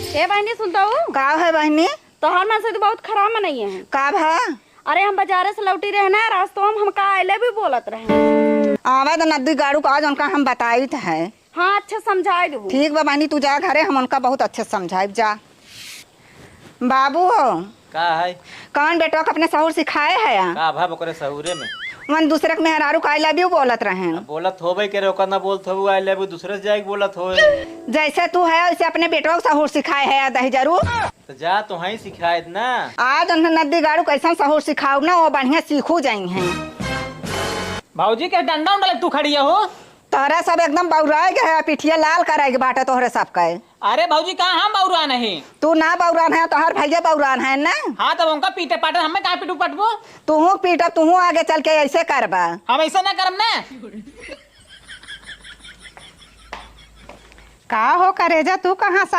ए बहनी सुनता हूँ का है बहनी? तोहर मन से तो बहुत खराब मनई है। का भा? अरे हम बाजारे से लौटी रहे ना, रास्तों में हमका आइले भी बोलत रहे। आवा तो नदी गाड़ू का आज उनका हम बताई है। हाँ अच्छा समझाई दू। ठीक बा बहनी, तू जा घरे, हम उनका बहुत अच्छे समझाई। जा बाबू हो का है कौन बेटवा के अपने सहूर सिखाए है? का भाव ओकरे सहुरे में मन दूसरे के मेहरारू का आई लव यू बोलत रहे। बोलत होबे करे, ओकर ना बोलत हो आई लेबू दूसरे से जाके बोलत हो। जैसे तू है वैसे अपने बेटवा को सहूर सिखाए है दही जरूर। तो जा तो ही सिखाए ना। आज उन्हें नदी गाड़ू कैसा सहूर सिखाऊ ना, वो बढ़िया सीखू जाई हैं। भाऊजी के डंडा उंडा तू खड़ी हो? तोहरा सब एकदम बौराए गए, पिठिया लाल कराए बाटे तोहरे सबके। अरे भाऊजी कहाँ हम बौरा नहीं? तू ना बौरान है, तोहर भैया बौरान है ना। हाँ तब उनका पीटे पाटे, हमें कहाँ पीटू पटबो? तूहू पीटब, तूहू आगे चल के ऐसे करबा। हम ऐसा ना करम ना। का हो करेजा, तू कहाँ सा